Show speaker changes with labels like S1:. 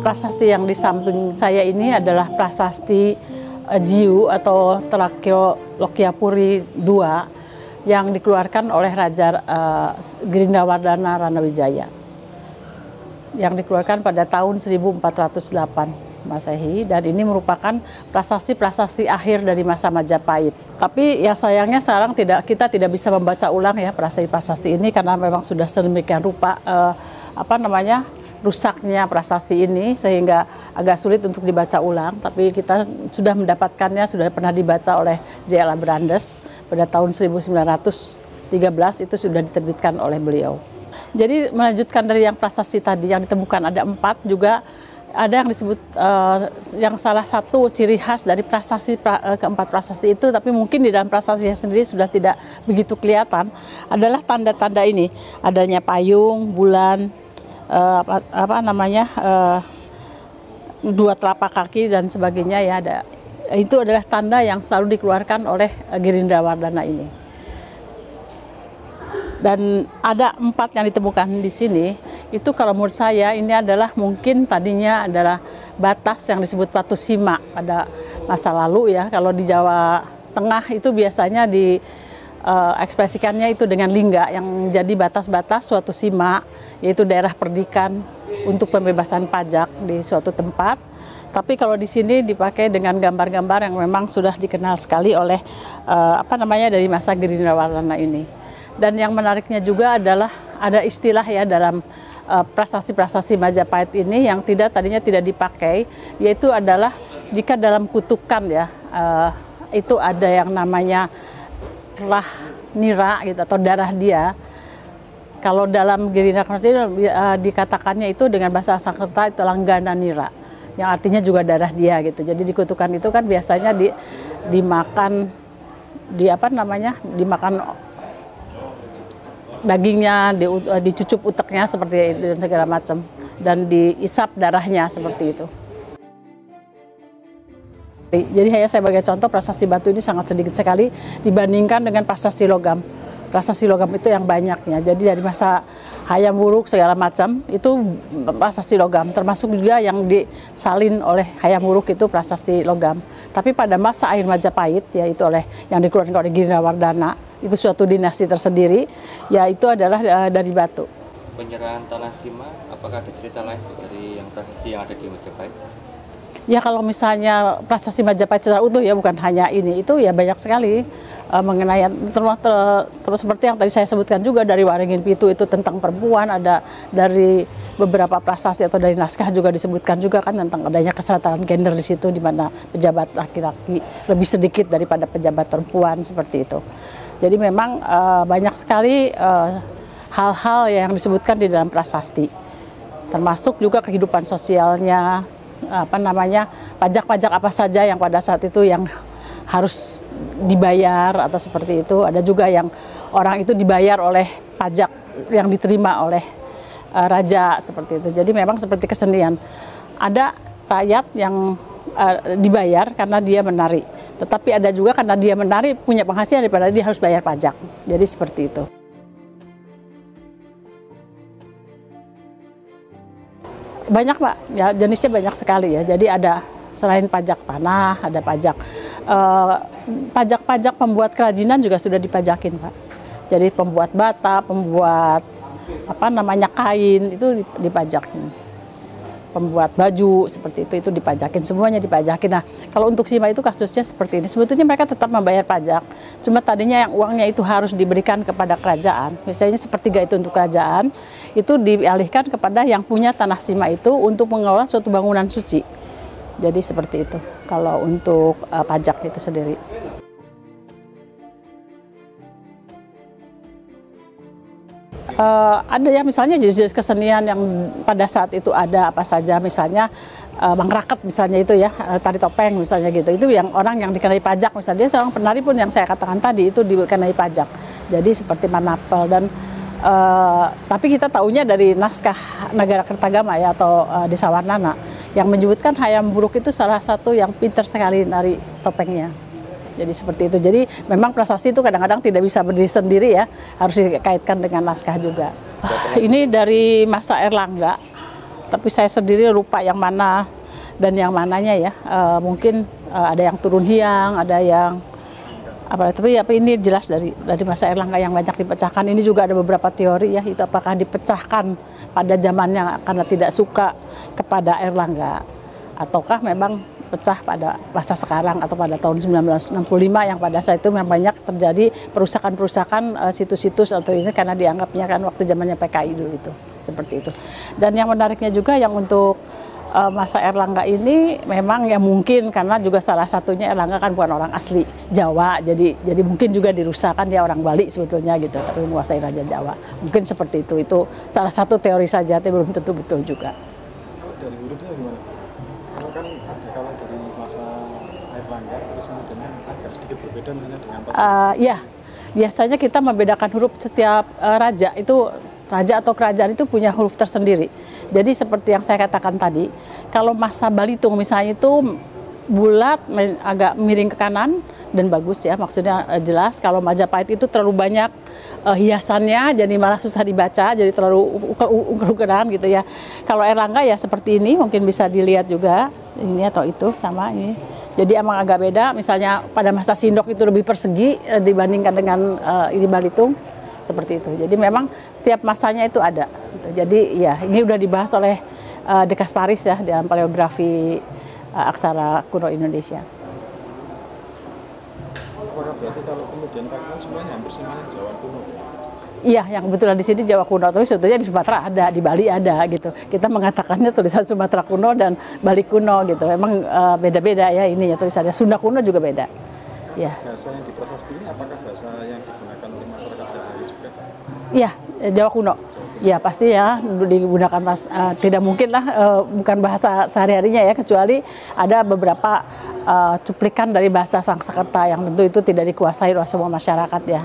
S1: Prasasti yang di samping saya ini adalah prasasti Jiu atau Trakeolokyapuri II yang dikeluarkan oleh Raja Girindawardhana Ranawijaya, yang dikeluarkan pada tahun 1408 Masehi, dan ini merupakan prasasti-prasasti akhir dari masa Majapahit. Tapi ya sayangnya sekarang kita tidak bisa membaca ulang ya prasasti-prasasti ini karena memang sudah sedemikian rupa rusaknya prasasti ini sehingga agak sulit untuk dibaca ulang. Tapi kita sudah mendapatkannya, sudah pernah dibaca oleh J.L. Brandes pada tahun 1913, itu sudah diterbitkan oleh beliau. Jadi melanjutkan dari yang prasasti tadi yang ditemukan ada 4, juga ada yang disebut yang salah satu ciri khas dari prasasti keempat prasasti itu, tapi mungkin di dalam prasasti sendiri sudah tidak begitu kelihatan, adalah tanda-tanda ini, adanya payung, bulan, dua telapak kaki dan sebagainya ya. Itu adalah tanda yang selalu dikeluarkan oleh Girindawardhana ini. Dan ada 4 yang ditemukan di sini. Itu kalau menurut saya ini adalah mungkin tadinya adalah batas yang disebut Batu Sima pada masa lalu ya. Kalau di Jawa Tengah itu biasanya ekspresikannya itu dengan lingga yang jadi batas-batas suatu sima, yaitu daerah perdikan untuk pembebasan pajak di suatu tempat. Tapi kalau di sini dipakai dengan gambar-gambar yang memang sudah dikenal sekali oleh dari masa Girindawardhana ini. Dan yang menariknya juga adalah ada istilah ya dalam prasasti-prasasti Majapahit ini yang tadinya tidak dipakai, yaitu adalah jika dalam kutukan ya itu ada yang namanya lah nira gitu atau darah dia. Kalau dalam Girindawardhana dikatakannya itu dengan bahasa Sanskerta itu langgana nira, yang artinya juga darah dia gitu. Jadi di kutukan itu kan biasanya dimakan dagingnya, dicucup uteknya seperti itu dan segala macam, dan diisap darahnya seperti itu. Jadi saya sebagai contoh prasasti batu ini sangat sedikit sekali dibandingkan dengan prasasti logam. Prasasti logam itu yang banyaknya. Jadi dari masa Hayam Wuruk segala macam itu prasasti logam, termasuk juga yang disalin oleh Hayam Wuruk itu prasasti logam. Tapi pada masa akhir Majapahit yaitu yang dikeluarkan oleh Girindawardhana, itu suatu dinasti tersendiri, yaitu adalah dari batu.
S2: Penyerahan Tanah Sima, apakah ada cerita lain dari yang prasasti yang ada di Majapahit?
S1: Ya kalau misalnya prasasti Majapahit secara utuh ya, bukan hanya ini, itu ya banyak sekali mengenai terus seperti yang tadi saya sebutkan juga dari Waringin Pitu itu tentang perempuan, ada dari beberapa prasasti atau dari naskah juga disebutkan juga kan tentang adanya kesetaraan gender di situ, di mana pejabat laki-laki lebih sedikit daripada pejabat perempuan seperti itu. Jadi memang banyak sekali hal-hal yang disebutkan di dalam prasasti, termasuk juga kehidupan sosialnya, pajak-pajak apa saja yang pada saat itu yang harus dibayar atau seperti itu. Ada juga yang orang itu dibayar oleh pajak yang diterima oleh raja seperti itu. Jadi memang seperti kesenian. Ada rakyat yang dibayar karena dia menari, tetapi ada juga karena dia menari punya penghasilan daripada dia harus bayar pajak. Jadi seperti itu. Banyak Pak, ya, jenisnya banyak sekali ya. Jadi ada selain pajak tanah, ada pajak pembuat kerajinan juga sudah dipajakin Pak. Jadi pembuat bata, pembuat kain itu dipajakin. Pembuat baju seperti itu dipajakin, semuanya dipajakin. Nah, kalau untuk Sima itu kasusnya seperti ini. Sebetulnya mereka tetap membayar pajak, cuma tadinya yang uangnya itu harus diberikan kepada kerajaan. Misalnya sepertiga itu untuk kerajaan, itu dialihkan kepada yang punya tanah Sima itu untuk mengelola suatu bangunan suci. Jadi seperti itu kalau untuk pajak itu sendiri. Ada ya misalnya jenis-jenis kesenian yang pada saat itu ada apa saja, misalnya Mangraket misalnya itu ya, tari topeng misalnya gitu, itu yang orang yang dikenai pajak, misalnya dia seorang penari pun yang saya katakan tadi itu dikenai pajak. Jadi seperti Manapel dan tapi kita taunya dari naskah Nagarakertagama ya atau Desa Warnana yang menyebutkan Hayam Wuruk itu salah satu yang pintar sekali nari topengnya. Jadi seperti itu. Jadi memang prasasti itu kadang-kadang tidak bisa berdiri sendiri ya, harus dikaitkan dengan naskah juga. Ini dari masa Erlangga, tapi saya sendiri lupa yang mana dan yang mananya ya. Mungkin ada yang turun hiang, ada yang apa, tapi ini jelas dari masa Erlangga yang banyak dipecahkan. Ini juga ada beberapa teori ya, itu apakah dipecahkan pada zamannya karena tidak suka kepada Erlangga, ataukah memang pecah pada masa sekarang atau pada tahun 1965 yang pada saat itu memang banyak terjadi perusakan-perusakan situs-situs atau ini karena dianggapnya kan waktu zamannya PKI dulu itu, seperti itu. Dan yang menariknya juga yang untuk masa Erlangga ini memang ya mungkin karena juga salah satunya Erlangga kan bukan orang asli Jawa, jadi mungkin juga dirusakkan, dia orang Bali sebetulnya gitu, tapi menguasai Raja Jawa. Mungkin seperti itu salah satu teori saja, tapi belum tentu betul juga.
S3: Dari hurufnya gimana? Karena kan kalau dari masa Erlangga terus kemudian agak sedikit berbeda misalnya dengan
S1: ya, biasanya kita membedakan huruf setiap raja itu. Raja atau kerajaan itu punya huruf tersendiri. Jadi seperti yang saya katakan tadi, kalau masa Balitung misalnya itu bulat, agak miring ke kanan dan bagus ya, maksudnya jelas. Kalau Majapahit itu terlalu banyak hiasannya, jadi malah susah dibaca, jadi terlalu uker-ukeran gitu ya. Kalau Erlangga ya seperti ini, mungkin bisa dilihat juga ini atau itu sama ini. Jadi emang agak beda. Misalnya pada masa Sindok itu lebih persegi dibandingkan dengan ini Balitung. Seperti itu. Jadi memang setiap masanya itu ada. Gitu. Jadi ya ini udah dibahas oleh De Kasparis ya dalam paleografi aksara kuno Indonesia.
S3: Apakah berarti kalau kemudian kan semuanya hampir semuanya Jawa kuno?
S1: Iya, yang kebetulan di sini Jawa kuno, tapi sebetulnya di Sumatera ada, di Bali ada gitu. Kita mengatakannya tulisan Sumatera kuno dan Bali kuno gitu. Memang beda-beda ya ini ya tulisannya. Sunda kuno juga beda. Ya.
S3: Bahasa yang diprasasti ini apakah bahasa yang digunakan oleh masyarakat sehari-hari juga?
S1: Iya, Jawa kuno. Ya pasti ya digunakan tidak mungkin lah bukan bahasa sehari-harinya ya, kecuali ada beberapa cuplikan dari bahasa Sanskerta yang tentu itu tidak dikuasai oleh semua masyarakat ya.